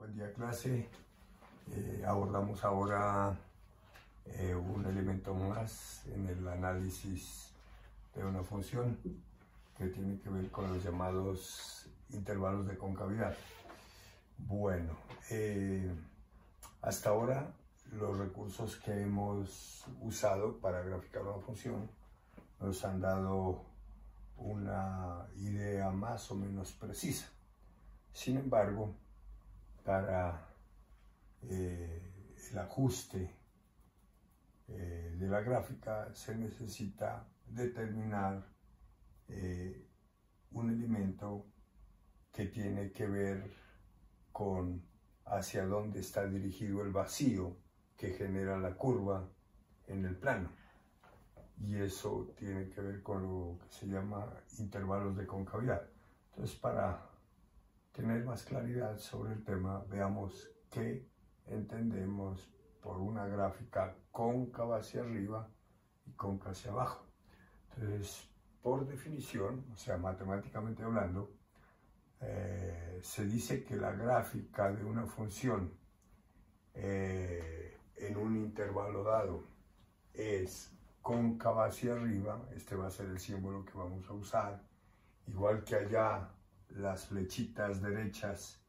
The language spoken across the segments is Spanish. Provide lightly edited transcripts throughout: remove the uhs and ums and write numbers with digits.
Buen día, clase. Abordamos ahora un elemento más en el análisis de una función que tiene que ver con los llamados intervalos de concavidad. Bueno, hasta ahora los recursos que hemos usado para graficar una función nos han dado una idea más o menos precisa. Sin embargo, para el ajuste de la gráfica se necesita determinar un elemento que tiene que ver con hacia dónde está dirigido el vacío que genera la curva en el plano. Y eso tiene que ver con lo que se llama intervalos de concavidad. Entonces, para tener más claridad sobre el tema, veamos qué entendemos por una gráfica cóncava hacia arriba y cóncava hacia abajo. Entonces, por definición, o sea, matemáticamente hablando, se dice que la gráfica de una función en un intervalo dado es cóncava hacia arriba. Este va a ser el símbolo que vamos a usar, igual que allá las flechitas derechas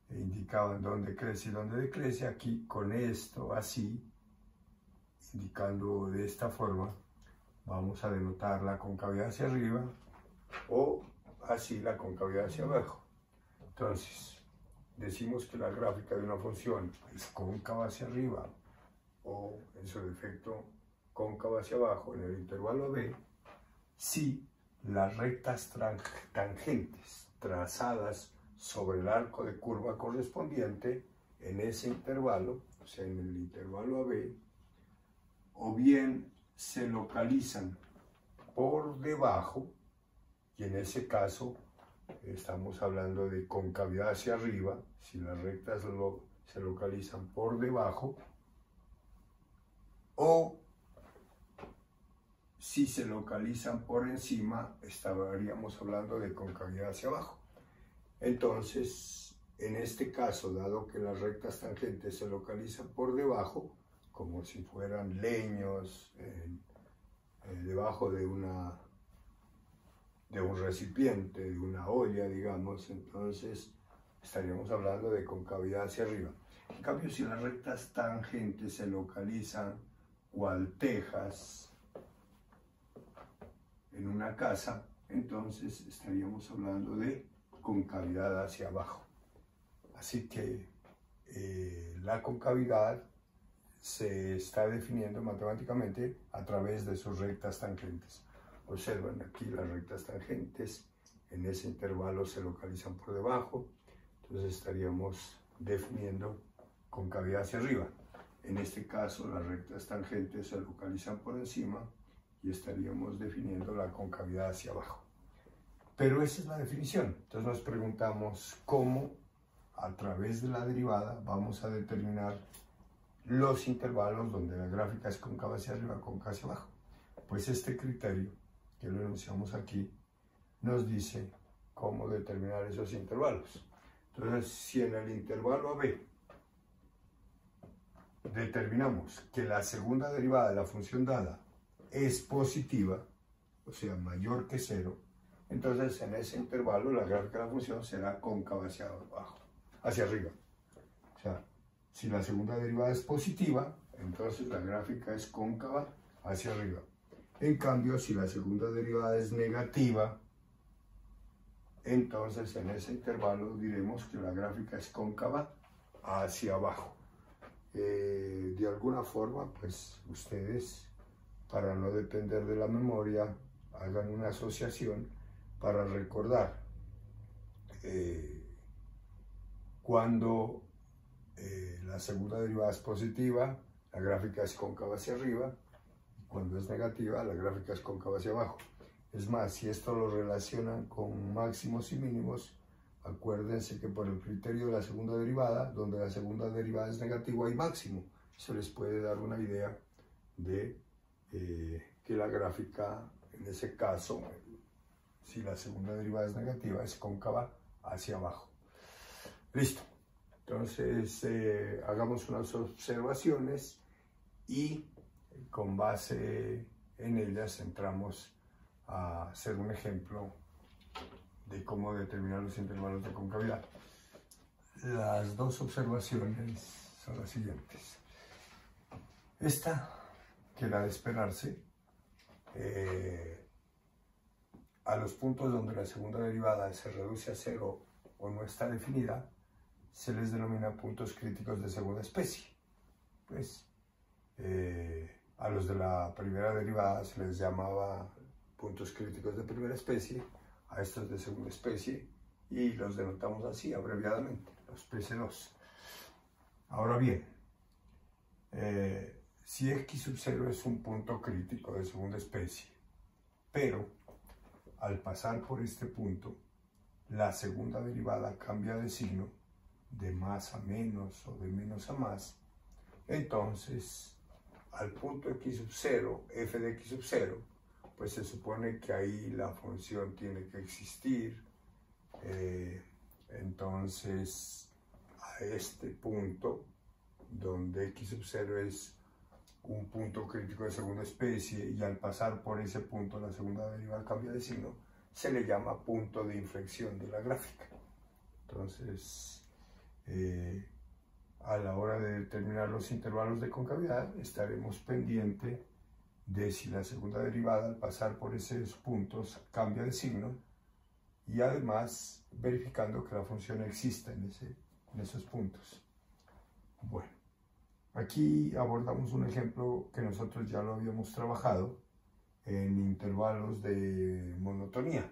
indicaban dónde crece y dónde decrece. Aquí con esto así, indicando de esta forma, vamos a denotar la concavidad hacia arriba o así la concavidad hacia abajo. Entonces, decimos que la gráfica de una función es cóncava hacia arriba o, en su defecto, cóncava hacia abajo en el intervalo B si las rectas tangentes trazadas sobre el arco de curva correspondiente en ese intervalo, o sea, en el intervalo AB, o bien se localizan por debajo, y en ese caso estamos hablando de concavidad hacia arriba, si las rectas se localizan por debajo, o si se localizan por encima, estaríamos hablando de concavidad hacia abajo. Entonces, en este caso, dado que las rectas tangentes se localizan por debajo, como si fueran leños debajo de un recipiente, de una olla, digamos, entonces estaríamos hablando de concavidad hacia arriba. En cambio, si las rectas tangentes se localizan cual tejas en una casa, entonces estaríamos hablando de concavidad hacia abajo. Así que la concavidad se está definiendo matemáticamente a través de sus rectas tangentes. Observen aquí las rectas tangentes, en ese intervalo se localizan por debajo, entonces estaríamos definiendo concavidad hacia arriba. En este caso, las rectas tangentes se localizan por encima y estaríamos definiendo la concavidad hacia abajo. Pero esa es la definición. Entonces nos preguntamos cómo, a través de la derivada, vamos a determinar los intervalos donde la gráfica es cóncava hacia arriba, cóncava hacia abajo. Pues este criterio, que lo enunciamos aquí, nos dice cómo determinar esos intervalos. Entonces, si en el intervalo AB determinamos que la segunda derivada de la función dada es positiva, o sea, mayor que 0, entonces en ese intervalo la gráfica de la función será cóncava hacia abajo, hacia arriba. O sea, si la segunda derivada es positiva, entonces la gráfica es cóncava hacia arriba. En cambio, si la segunda derivada es negativa, entonces en ese intervalo diremos que la gráfica es cóncava hacia abajo. De alguna forma, pues ustedes, para no depender de la memoria, hagan una asociación para recordar cuando la segunda derivada es positiva, la gráfica es cóncava hacia arriba, y cuando es negativa, la gráfica es cóncava hacia abajo. Es más, si esto lo relacionan con máximos y mínimos, acuérdense que por el criterio de la segunda derivada, donde la segunda derivada es negativa, hay máximo. Eso les puede dar una idea de que la gráfica, en ese caso, si la segunda derivada es negativa, es cóncava hacia abajo. Listo. Entonces, hagamos unas observaciones y con base en ellas entramos a hacer un ejemplo de cómo determinar los intervalos de concavidad. Las dos observaciones son las siguientes. Esta, que era de esperarse, a los puntos donde la segunda derivada se reduce a cero o no está definida, se les denomina puntos críticos de segunda especie. Pues, a los de la primera derivada se les llamaba puntos críticos de primera especie, a estos de segunda especie, y los denotamos así, abreviadamente, los PC2. Ahora bien, si x sub 0 es un punto crítico de segunda especie, pero al pasar por este punto, la segunda derivada cambia de signo, de más a menos o de menos a más, entonces al punto x sub 0, f de x sub 0, pues se supone que ahí la función tiene que existir. Entonces a este punto, donde x sub 0 es un punto crítico de segunda especie y al pasar por ese punto la segunda derivada cambia de signo, se le llama punto de inflexión de la gráfica. Entonces, a la hora de determinar los intervalos de concavidad, estaremos pendientes de si la segunda derivada al pasar por esos puntos cambia de signo y además verificando que la función exista en esos puntos. Bueno, aquí abordamos un ejemplo que nosotros ya lo habíamos trabajado en intervalos de monotonía,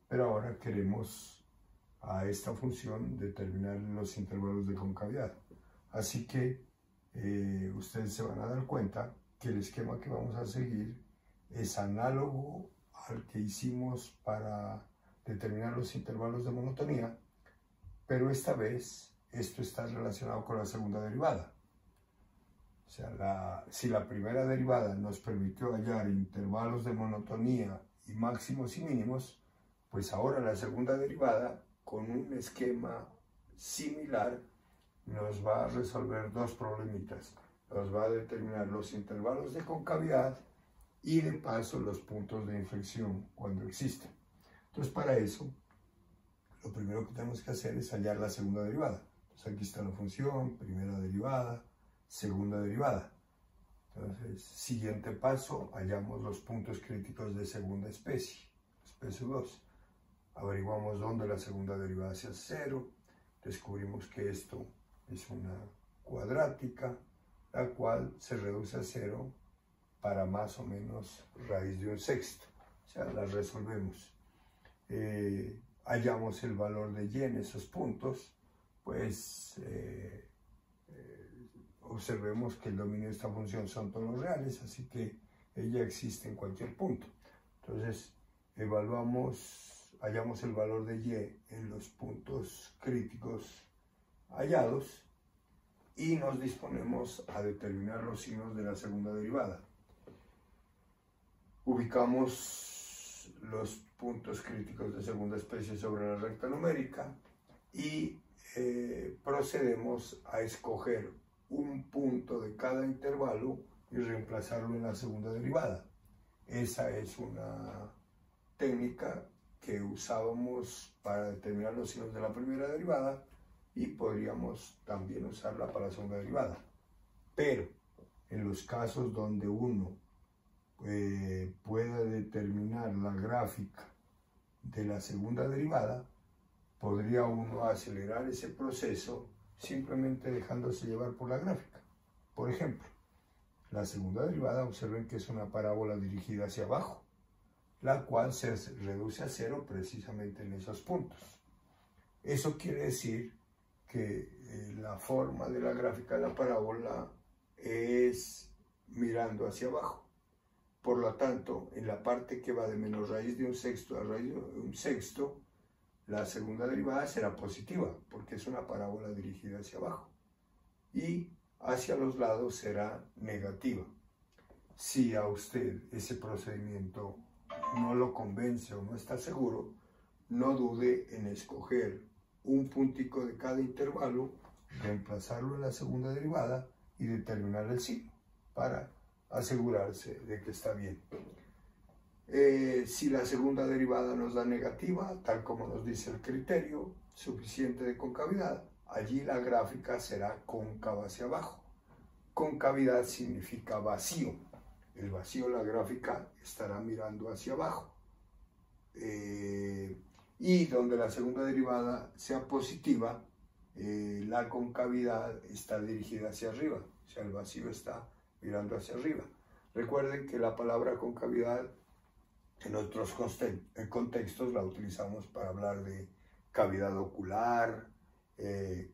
pero ahora queremos a esta función determinar los intervalos de concavidad. Así que ustedes se van a dar cuenta que el esquema que vamos a seguir es análogo al que hicimos para determinar los intervalos de monotonía, pero esta vez esto está relacionado con la segunda derivada. O sea, si la primera derivada nos permitió hallar intervalos de monotonía y máximos y mínimos, pues ahora la segunda derivada, con un esquema similar, nos va a resolver dos problemitas. Nos va a determinar los intervalos de concavidad y de paso los puntos de inflexión cuando existen. Entonces, para eso, lo primero que tenemos que hacer es hallar la segunda derivada. Entonces, aquí está la función, primera derivada, segunda derivada. Entonces, siguiente paso, hallamos los puntos críticos de segunda especie, especie 2. Averiguamos dónde la segunda derivada sea 0. Descubrimos que esto es una cuadrática, la cual se reduce a 0 para más o menos raíz de un sexto. O sea, la resolvemos. Hallamos el valor de y en esos puntos, pues observemos que el dominio de esta función son todos los reales, así que ella existe en cualquier punto. Entonces, hallamos el valor de y en los puntos críticos hallados y nos disponemos a determinar los signos de la segunda derivada. Ubicamos los puntos críticos de segunda especie sobre la recta numérica y procedemos a escoger un punto de cada intervalo y reemplazarlo en la segunda derivada. Esa es una técnica que usábamos para determinar los signos de la primera derivada y podríamos también usarla para la segunda derivada. Pero en los casos donde uno pueda determinar la gráfica de la segunda derivada, podría uno acelerar ese proceso simplemente dejándose llevar por la gráfica. Por ejemplo, la segunda derivada, observen que es una parábola dirigida hacia abajo, la cual se reduce a 0 precisamente en esos puntos. Eso quiere decir que la forma de la gráfica de la parábola es mirando hacia abajo. Por lo tanto, en la parte que va de menos raíz de un sexto a raíz de un sexto, la segunda derivada será positiva, porque es una parábola dirigida hacia abajo. Y hacia los lados será negativa. Si a usted ese procedimiento no lo convence o no está seguro, no dude en escoger un puntico de cada intervalo reemplazarlo en la segunda derivada y determinar el signo para asegurarse de que está bien. Si la segunda derivada nos da negativa, tal como nos dice el criterio suficiente de concavidad, allí la gráfica será cóncava hacia abajo. Concavidad significa vacío. El vacío, la gráfica estará mirando hacia abajo. Y donde la segunda derivada sea positiva, la concavidad está dirigida hacia arriba, o sea, el vacío está mirando hacia arriba. Recuerden que la palabra concavidad en otros contextos la utilizamos para hablar de cavidad ocular,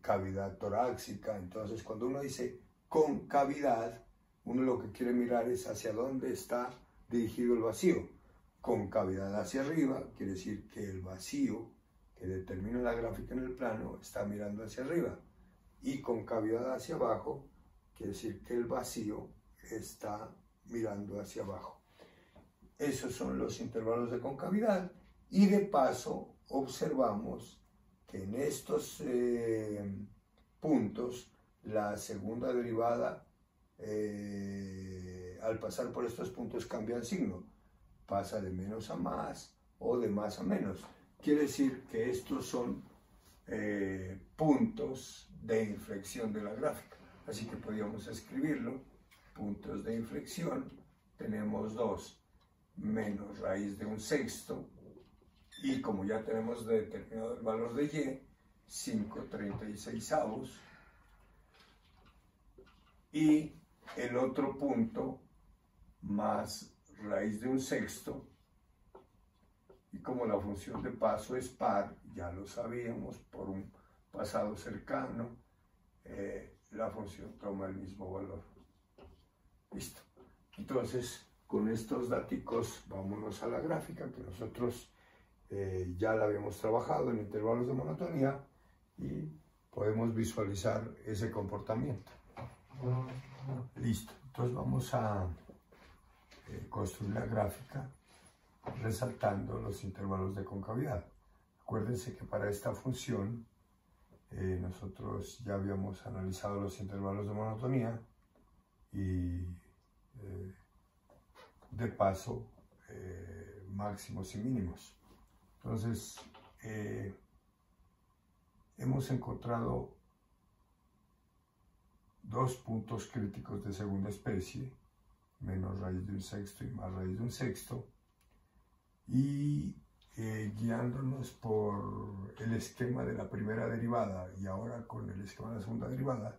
cavidad torácica. Entonces, cuando uno dice concavidad, uno lo que quiere mirar es hacia dónde está dirigido el vacío. Concavidad hacia arriba quiere decir que el vacío que determina la gráfica en el plano está mirando hacia arriba, y concavidad hacia abajo quiere decir que el vacío está mirando hacia abajo. Esos son los intervalos de concavidad, y de paso observamos que en estos puntos la segunda derivada al pasar por estos puntos cambia el signo, pasa de menos a más o de más a menos. Quiere decir que estos son puntos de inflexión de la gráfica. Así que podríamos escribirlo: puntos de inflexión, tenemos 2 menos raíz de 1/6, y como ya tenemos determinado el valor de y, 5/36, y el otro punto más raíz de 1/6, y como la función de paso es par, ya lo sabíamos por un pasado cercano, la función toma el mismo valor. Listo. Entonces, con estos daticos, vámonos a la gráfica que nosotros ya la habíamos trabajado en intervalos de monotonía, y podemos visualizar ese comportamiento. Listo. Entonces vamos a construir la gráfica resaltando los intervalos de concavidad. Acuérdense que para esta función nosotros ya habíamos analizado los intervalos de monotonía, y de paso máximos y mínimos. Entonces hemos encontrado 2 puntos críticos de segunda especie, menos raíz de 1/6 y más raíz de 1/6, y guiándonos por el esquema de la primera derivada y ahora con el esquema de la segunda derivada,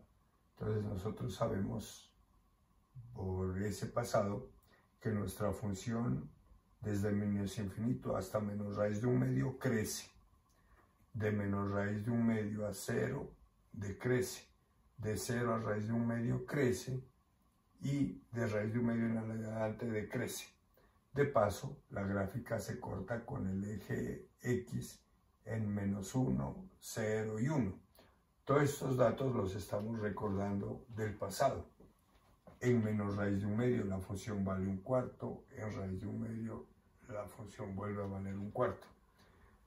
entonces nosotros sabemos por ese pasado que nuestra función desde menos infinito hasta menos raíz de 1/2 crece, de menos raíz de 1/2 a 0 decrece, de 0 a raíz de 1/2 crece, y de raíz de 1/2 en adelante decrece. De paso, la gráfica se corta con el eje X en -1, 0 y 1. Todos estos datos los estamos recordando del pasado. En menos raíz de 1/2 la función vale 1/4, en raíz de 1/2 la función vuelve a valer 1/4.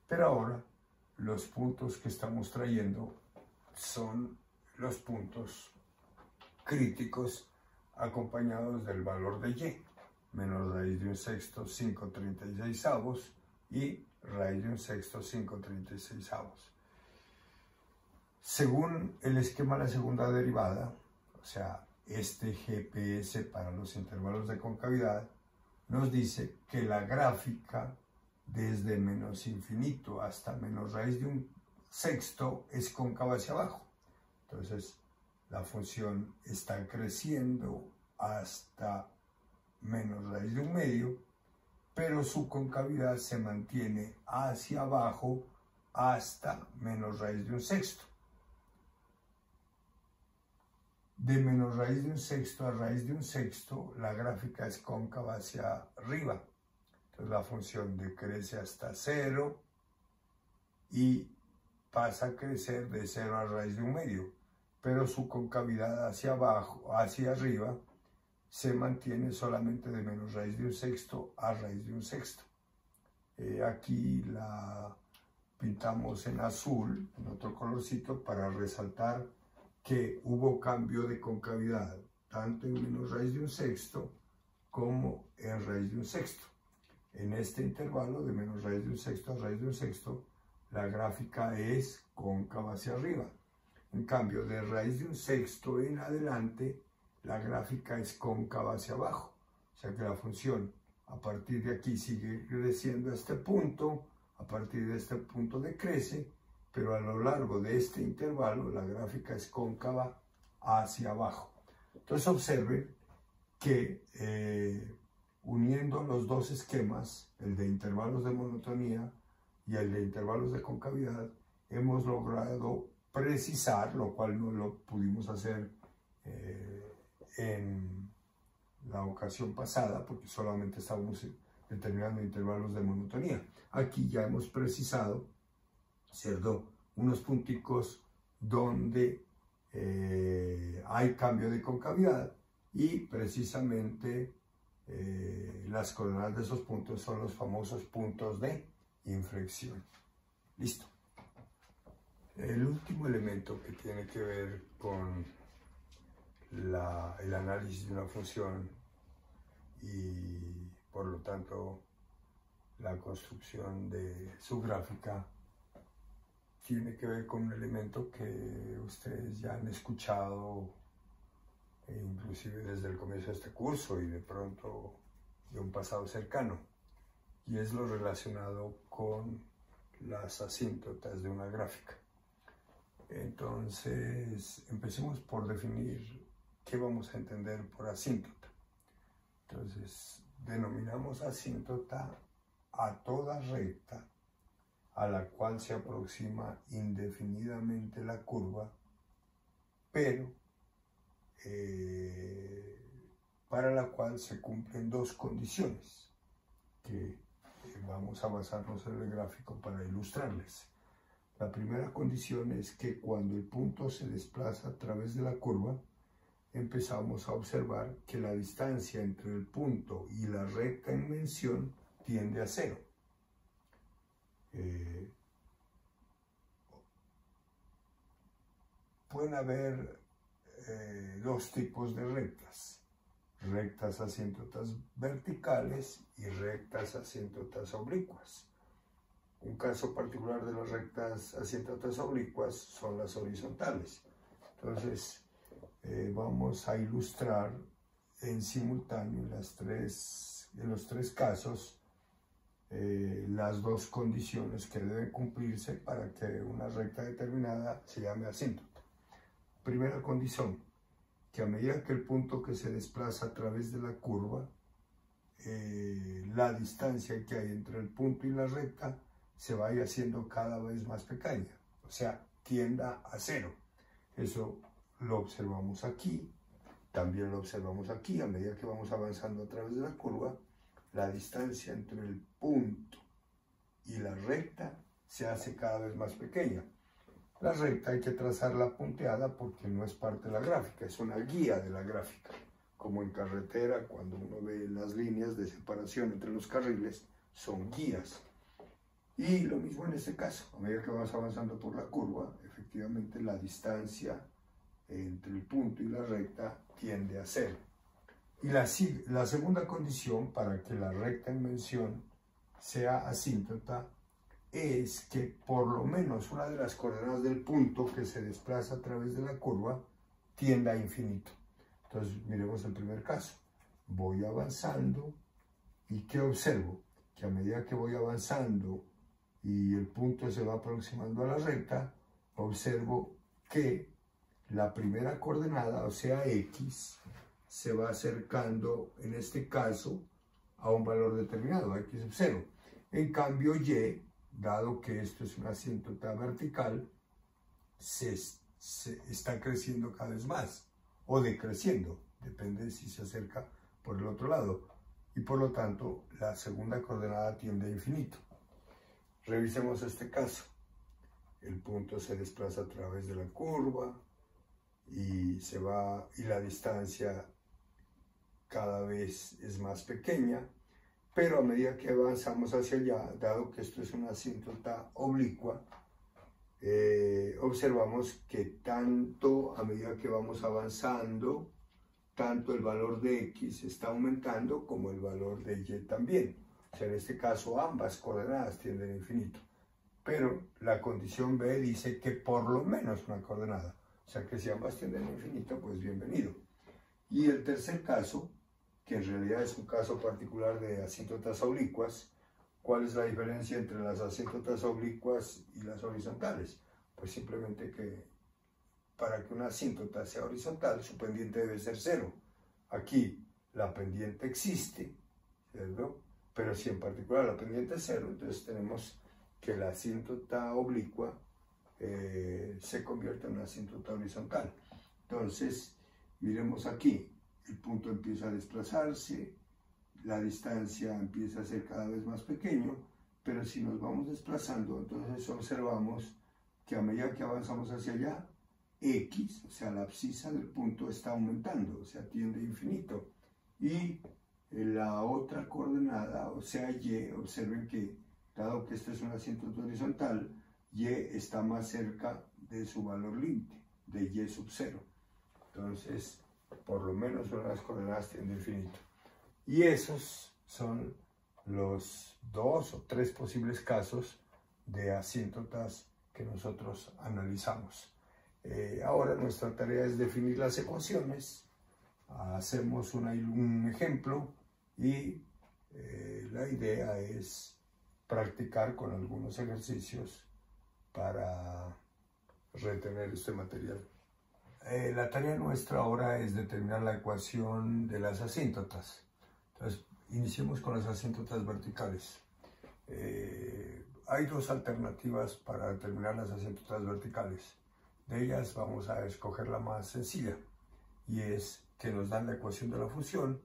Pero ahora los puntos que estamos trayendo son los puntos críticos acompañados del valor de y. Menos raíz de 1/6, 5/36, y raíz de 1/6, 5/36. Según el esquema de la segunda derivada, o sea, este GPS para los intervalos de concavidad, nos dice que la gráfica desde menos infinito hasta menos raíz de 1/6 es cóncava hacia abajo. Entonces, la función está creciendo hasta menos raíz de 1/2, pero su concavidad se mantiene hacia abajo hasta menos raíz de 1/6. De menos raíz de 1/6 a raíz de 1/6, la gráfica es cóncava hacia arriba. Entonces la función decrece hasta 0 y pasa a crecer de 0 a raíz de 1/2, pero su concavidad hacia abajo, hacia arriba, se mantiene solamente de menos raíz de 1/6 a raíz de 1/6. Aquí la pintamos en azul, en otro colorcito, para resaltar que hubo cambio de concavidad tanto en menos raíz de un sexto como en raíz de un sexto. En este intervalo de menos raíz de un sexto a raíz de un sexto, la gráfica es cóncava hacia arriba. En cambio, de raíz de un sexto en adelante, la gráfica es cóncava hacia abajo. O sea que la función a partir de aquí sigue creciendo a este punto, a partir de este punto decrece, pero a lo largo de este intervalo la gráfica es cóncava hacia abajo. Entonces observen que uniendo los dos esquemas, el de intervalos de monotonía y el de intervalos de concavidad, hemos logrado precisar, lo cual no lo pudimos hacer en la ocasión pasada, porque solamente estábamos determinando intervalos de monotonía. Aquí ya hemos precisado, ¿cierto?, unos punticos donde hay cambio de concavidad y precisamente las coordenadas de esos puntos son los famosos puntos de inflexión. Listo. El último elemento que tiene que ver con el análisis de una función y por lo tanto la construcción de su gráfica tiene que ver con un elemento que ustedes ya han escuchado inclusive desde el comienzo de este curso y de pronto de un pasado cercano, y es lo relacionado con las asíntotas de una gráfica. Entonces, empecemos por definir qué vamos a entender por asíntota. Entonces, denominamos asíntota a toda recta a la cual se aproxima indefinidamente la curva, pero para la cual se cumplen dos condiciones que vamos a basarnos en el gráfico para ilustrarles. La primera condición es que cuando el punto se desplaza a través de la curva, empezamos a observar que la distancia entre el punto y la recta en mención tiende a cero. Pueden haber dos tipos de rectas: rectas asíntotas verticales y rectas asíntotas oblicuas. Un caso particular de las rectas asíntotas oblicuas son las horizontales. Entonces, vamos a ilustrar en simultáneo en los tres casos las dos condiciones que deben cumplirse para que una recta determinada se llame asíntota. Primera condición, que a medida que el punto que se desplaza a través de la curva, la distancia que hay entre el punto y la recta se vaya haciendo cada vez más pequeña, o sea, tienda a cero. Eso lo observamos aquí, también lo observamos aquí. A medida que vamos avanzando a través de la curva, la distancia entre el punto y la recta se hace cada vez más pequeña. La recta hay que trazarla punteada porque no es parte de la gráfica, es una guía de la gráfica. Como en carretera, cuando uno ve las líneas de separación entre los carriles, son guías. Y lo mismo en este caso, a medida que vamos avanzando por la curva, efectivamente la distancia entre el punto y la recta tiende a cero. Y la segunda condición para que la recta en mención sea asíntota es que por lo menos una de las coordenadas del punto que se desplaza a través de la curva tienda a infinito. Entonces, miremos el primer caso. Voy avanzando y ¿qué observo? Que a medida que voy avanzando y el punto se va aproximando a la recta, observo que la primera coordenada, o sea, X, se va acercando, en este caso, a un valor determinado, X sub 0. En cambio, Y, dado que esto es una asíntota vertical, se está creciendo cada vez más, o decreciendo, depende de si se acerca por el otro lado, y por lo tanto, la segunda coordenada tiende a infinito. Revisemos este caso. El punto se desplaza a través de la curva, y la distancia cada vez es más pequeña, pero a medida que avanzamos hacia allá, dado que esto es una asíntota oblicua, observamos que tanto a medida que vamos avanzando, tanto el valor de X está aumentando como el valor de Y también. O sea, en este caso ambas coordenadas tienden a infinito. Pero la condición B dice que por lo menos una coordenada. O sea que si ambas tienden a infinito, pues bienvenido. Y el tercer caso, que en realidad es un caso particular de asíntotas oblicuas, ¿cuál es la diferencia entre las asíntotas oblicuas y las horizontales? Pues simplemente que para que una asíntota sea horizontal, su pendiente debe ser 0. Aquí la pendiente existe, ¿cierto? Pero si en particular la pendiente es 0, entonces tenemos que la asíntota oblicua se convierte en una asíntota horizontal. Entonces, miremos aquí, el punto empieza a desplazarse, la distancia empieza a ser cada vez más pequeño, pero si nos vamos desplazando, entonces observamos que a medida que avanzamos hacia allá, X, o sea, la abscisa del punto está aumentando, o sea, tiende a infinito. Y la otra coordenada, o sea, Y, observen que, dado que esta es una asíntota horizontal, Y está más cerca de su valor límite, de Y sub 0. Entonces, por lo menos una de las coordenadas tiende a infinito. Y esos son los 2 o 3 posibles casos de asíntotas que nosotros analizamos. Ahora nuestra tarea es definir las ecuaciones, hacemos un ejemplo y la idea es practicar con algunos ejercicios para retener este material. La tarea nuestra ahora es determinar la ecuación de las asíntotas. Entonces, iniciemos con las asíntotas verticales. Hay dos alternativas para determinar las asíntotas verticales. De ellas vamos a escoger la más sencilla, y es que nos dan la ecuación de la función,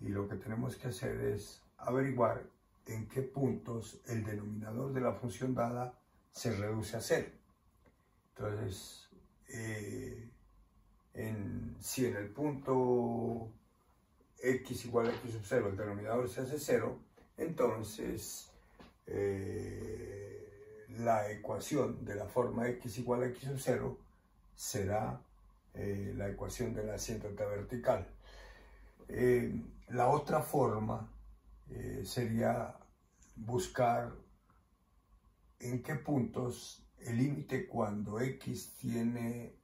y lo que tenemos que hacer es averiguar en qué puntos el denominador de la función dada se reduce a 0. Entonces, si en el punto x igual a x sub 0 el denominador se hace 0, entonces la ecuación de la forma x igual a x sub 0 será la ecuación de la asíntota vertical. La otra forma sería buscar en qué puntos el límite cuando x tiende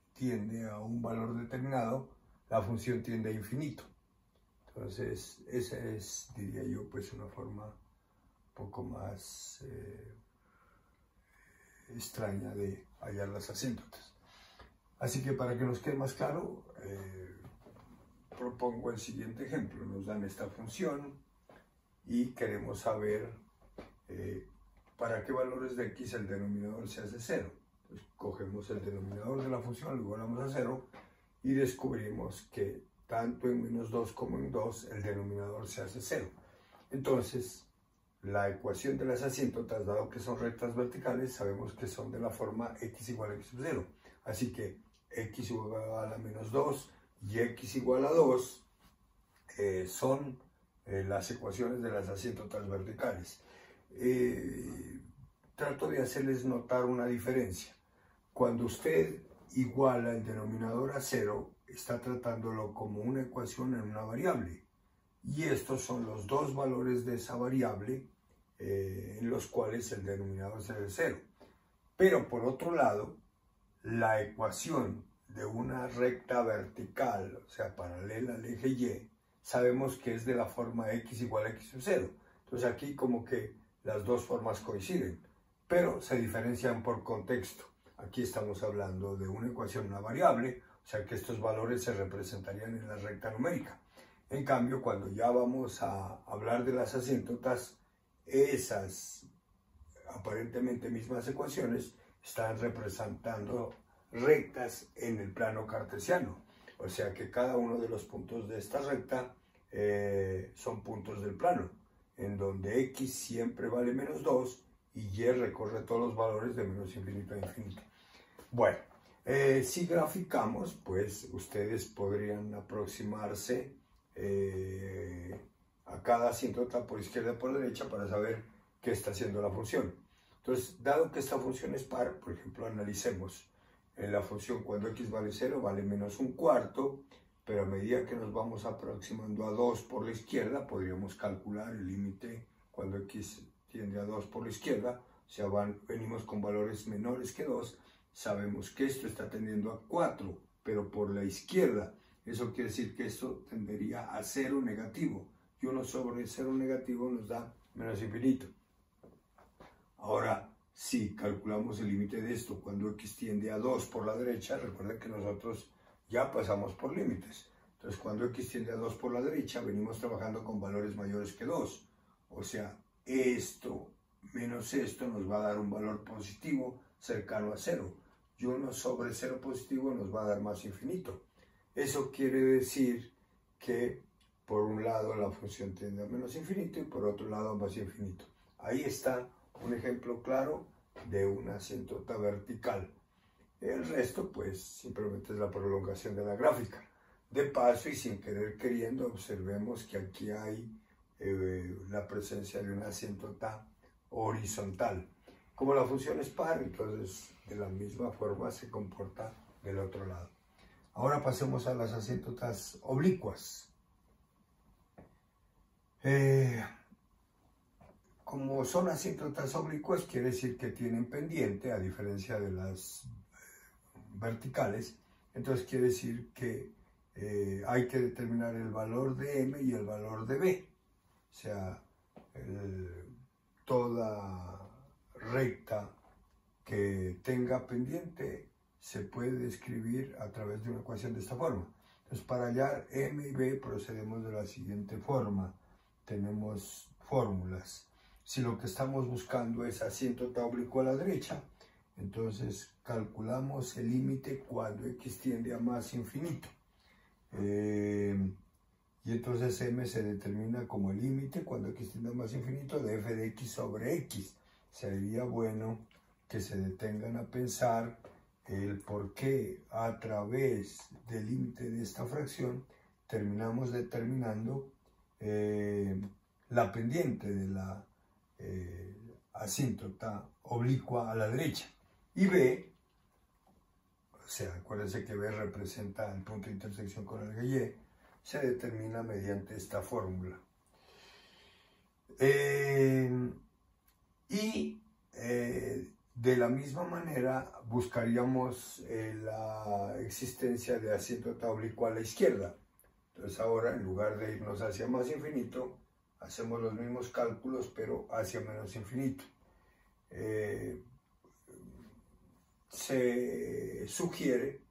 a un valor determinado, la función tiende a infinito. Entonces, esa es, diría yo, pues una forma un poco más extraña de hallar las asíntotas. Así que para que nos quede más claro, propongo el siguiente ejemplo. Nos dan esta función y queremos saber para qué valores de x el denominador se hace 0. Entonces, cogemos el denominador de la función, lo igualamos a 0 y descubrimos que tanto en menos 2 como en 2 el denominador se hace 0. Entonces, la ecuación de las asíntotas, dado que son rectas verticales, sabemos que son de la forma x igual a x sub 0. Así que x igual a menos 2 y x igual a 2 son las ecuaciones de las asíntotas verticales. Trato de hacerles notar una diferencia. Cuando usted iguala el denominador a 0, está tratándolo como una ecuación en una variable. Y estos son los dos valores de esa variable en los cuales el denominador se hace 0. Pero por otro lado, la ecuación de una recta vertical, o sea, paralela al eje Y, sabemos que es de la forma x igual a x sub 0. Entonces aquí como que las dos formas coinciden, pero se diferencian por contexto. Aquí estamos hablando de una ecuación, una variable, o sea que estos valores se representarían en la recta numérica. En cambio, cuando ya vamos a hablar de las asíntotas, esas aparentemente mismas ecuaciones están representando rectas en el plano cartesiano. O sea que cada uno de los puntos de esta recta son puntos del plano, en donde x siempre vale menos 2 y y recorre todos los valores de menos infinito a infinito. Bueno, si graficamos, pues ustedes podrían aproximarse a cada asíntota por izquierda y por derecha para saber qué está haciendo la función. Entonces, dado que esta función es par, por ejemplo, analicemos la función cuando x vale 0 vale menos un cuarto, pero a medida que nos vamos aproximando a 2 por la izquierda, podríamos calcular el límite cuando x tiende a 2 por la izquierda, o sea, venimos con valores menores que 2, sabemos que esto está tendiendo a 4, pero por la izquierda. Eso quiere decir que esto tendería a 0 negativo, y 1 sobre 0 negativo nos da menos infinito. Ahora, si calculamos el límite de esto cuando x tiende a 2 por la derecha, recuerden que nosotros ya pasamos por límites. Entonces, cuando x tiende a 2 por la derecha, venimos trabajando con valores mayores que 2. O sea, esto menos esto nos va a dar un valor positivo cercano a 0. Y 1 sobre 0 positivo nos va a dar más infinito. Eso quiere decir que por un lado la función tiende a menos infinito y por otro lado a más infinito. Ahí está un ejemplo claro de una asíntota vertical. El resto, pues, simplemente es la prolongación de la gráfica. De paso y sin querer queriendo, observemos que aquí hay la presencia de una asíntota horizontal. Como la función es par, entonces de la misma forma se comporta del otro lado. Ahora pasemos a las asíntotas oblicuas. Como son asíntotas oblicuas, quiere decir que tienen pendiente, a diferencia de las verticales. Entonces quiere decir que hay que determinar el valor de m y el valor de b. O sea, toda recta que tenga pendiente se puede escribir a través de una ecuación de esta forma. Entonces, para hallar m y b procedemos de la siguiente forma. Tenemos fórmulas. Si lo que estamos buscando es asíntota oblicua a la derecha, entonces calculamos el límite cuando x tiende a más infinito. Y entonces m se determina como el límite cuando x tiende a más infinito de f de x sobre x. Sería bueno que se detengan a pensar el por qué a través del límite de esta fracción terminamos determinando la pendiente de la asíntota oblicua a la derecha. Y b, o sea, acuérdense que b representa el punto de intersección con el eje y, se determina mediante esta fórmula. De la misma manera buscaríamos la existencia de asíntota oblicua a la izquierda. Entonces ahora, en lugar de irnos hacia más infinito, hacemos los mismos cálculos pero hacia menos infinito. Se sugiere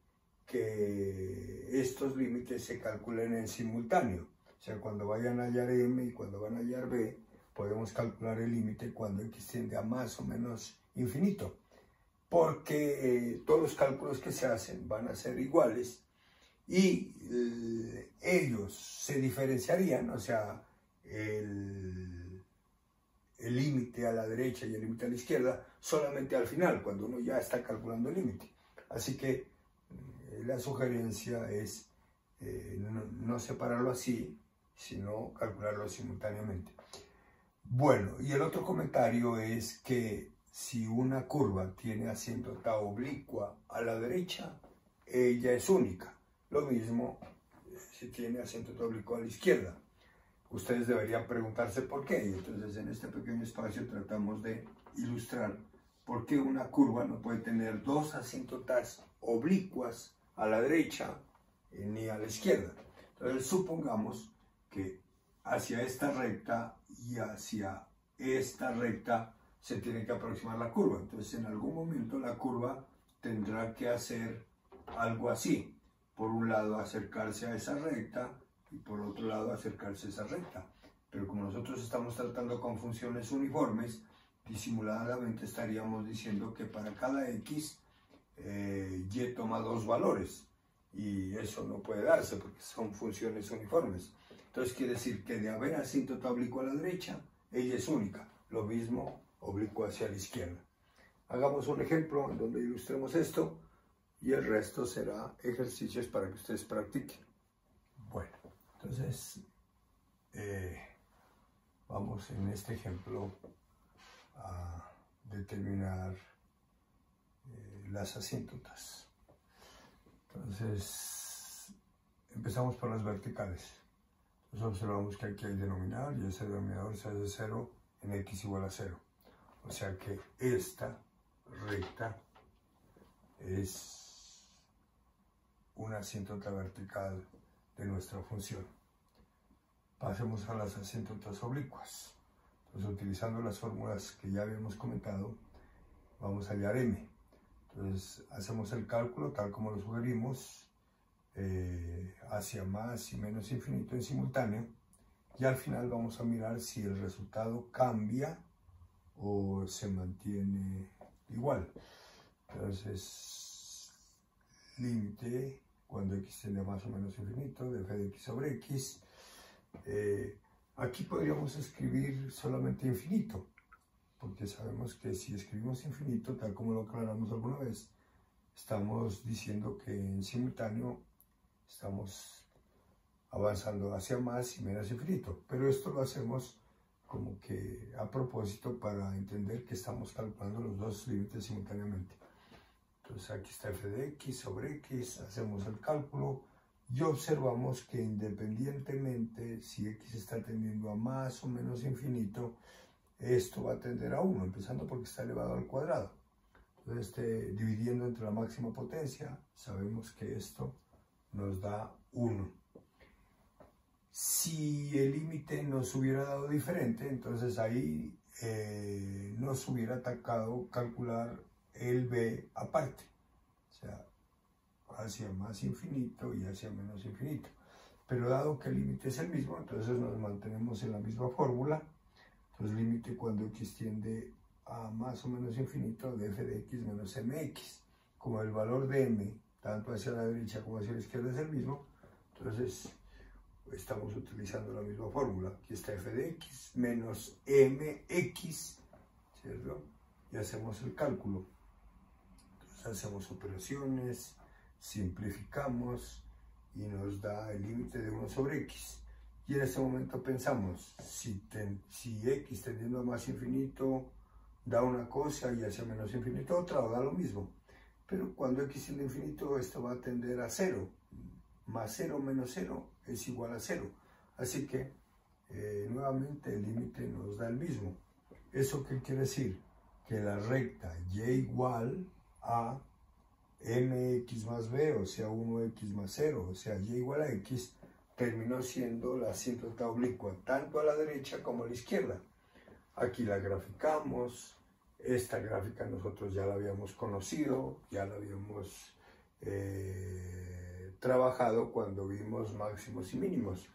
que estos límites se calculen en simultáneo. O sea, cuando vayan a hallar m y cuando van a hallar b, podemos calcular el límite cuando x tiende a más o menos infinito. Porque todos los cálculos que se hacen van a ser iguales y ellos se diferenciarían, o sea, el límite a la derecha y el límite a la izquierda solamente al final, cuando uno ya está calculando el límite. Así que la sugerencia es no separarlo así, sino calcularlo simultáneamente. Bueno, y el otro comentario es que si una curva tiene asíntota oblicua a la derecha, ella es única. Lo mismo si tiene asíntota oblicua a la izquierda. Ustedes deberían preguntarse por qué. Y entonces en este pequeño espacio tratamos de ilustrar por qué una curva no puede tener dos asíntotas oblicuas a la derecha ni a la izquierda. Entonces supongamos que hacia esta recta y hacia esta recta se tiene que aproximar la curva. Entonces en algún momento la curva tendrá que hacer algo así. Por un lado acercarse a esa recta y por otro lado acercarse a esa recta. Pero como nosotros estamos tratando con funciones uniformes, disimuladamente estaríamos diciendo que para cada x, y toma dos valores. Y eso no puede darse porque son funciones uniformes. Entonces quiere decir que de haber asíntota oblicua a la derecha, ella es única. Lo mismo oblicua hacia la izquierda. Hagamos un ejemplo en donde ilustremos esto y el resto será ejercicios para que ustedes practiquen. Bueno, entonces vamos en este ejemplo a determinar las asíntotas. Entonces, empezamos por las verticales. Entonces observamos que aquí hay denominador y ese denominador se hace 0 en x igual a 0. O sea que esta recta es una asíntota vertical de nuestra función. Pasemos a las asíntotas oblicuas. Entonces, utilizando las fórmulas que ya habíamos comentado, vamos a hallar m. Entonces, hacemos el cálculo tal como lo sugerimos, hacia más y menos infinito en simultáneo, y al final vamos a mirar si el resultado cambia o se mantiene igual. Entonces, límite cuando x tiende a más o menos infinito de f de x sobre x. Aquí podríamos escribir solamente infinito, porque sabemos que si escribimos infinito, tal como lo aclaramos alguna vez, estamos diciendo que en simultáneo estamos avanzando hacia más y menos infinito. Pero esto lo hacemos como que a propósito para entender que estamos calculando los dos límites simultáneamente. Entonces aquí está f de x sobre x, hacemos el cálculo y observamos que independientemente si x está tendiendo a más o menos infinito, esto va a tender a 1, empezando porque está elevado al cuadrado. Entonces, dividiendo entre la máxima potencia, sabemos que esto nos da 1. Si el límite nos hubiera dado diferente, entonces ahí nos hubiera atacado calcular el b aparte, o sea, hacia más infinito y hacia menos infinito. Pero dado que el límite es el mismo, entonces nos mantenemos en la misma fórmula. Entonces, límite cuando x tiende a más o menos infinito de f de x menos mx. Como el valor de m, tanto hacia la derecha como hacia la izquierda, es el mismo, entonces estamos utilizando la misma fórmula. Aquí está f de x menos mx, ¿cierto? Y hacemos el cálculo. Entonces hacemos operaciones, simplificamos y nos da el límite de 1 sobre x. Y en este momento pensamos, si x tendiendo a más infinito da una cosa y hacia menos infinito otra, o da lo mismo. Pero cuando x tiende a infinito, esto va a tender a 0. Más 0 menos 0 es igual a 0. Así que, nuevamente, el límite nos da el mismo. ¿Eso qué quiere decir? Que la recta y igual a mx más b, o sea 1x más 0, o sea y igual a x, terminó siendo la asíntota oblicua, tanto a la derecha como a la izquierda. Aquí la graficamos. Esta gráfica nosotros ya la habíamos conocido, ya la habíamos trabajado cuando vimos máximos y mínimos.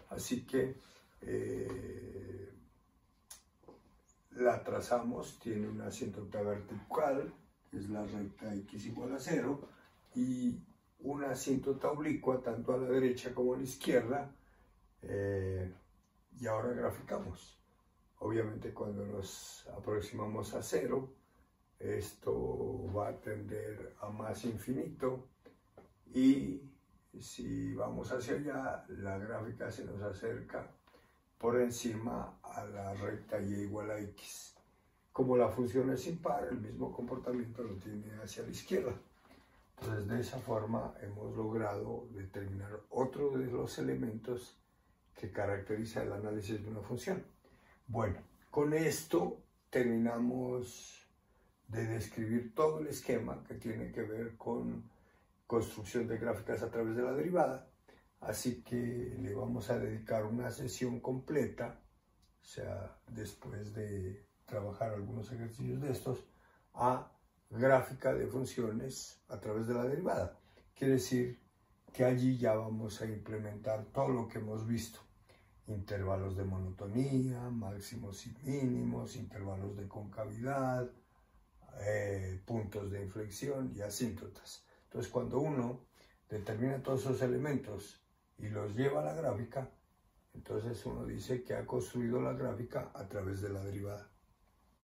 Así que la trazamos, tiene una asíntota vertical, que es la recta x igual a 0, y una asíntota oblicua tanto a la derecha como a la izquierda, y ahora graficamos. Obviamente cuando nos aproximamos a 0, esto va a tender a más infinito, y si vamos hacia allá, la gráfica se nos acerca por encima a la recta y igual a x. Como la función es impar, el mismo comportamiento lo tiene hacia la izquierda. Entonces, de esa forma hemos logrado determinar otro de los elementos que caracteriza el análisis de una función. Bueno, con esto terminamos de describir todo el esquema que tiene que ver con construcción de gráficas a través de la derivada. Así que le vamos a dedicar una sesión completa, o sea, después de trabajar algunos ejercicios de estos, a gráfica de funciones a través de la derivada. Quiere decir que allí ya vamos a implementar todo lo que hemos visto: intervalos de monotonía, máximos y mínimos, intervalos de concavidad, puntos de inflexión y asíntotas. Entonces, cuando uno determina todos esos elementos y los lleva a la gráfica, entonces uno dice que ha construido la gráfica a través de la derivada.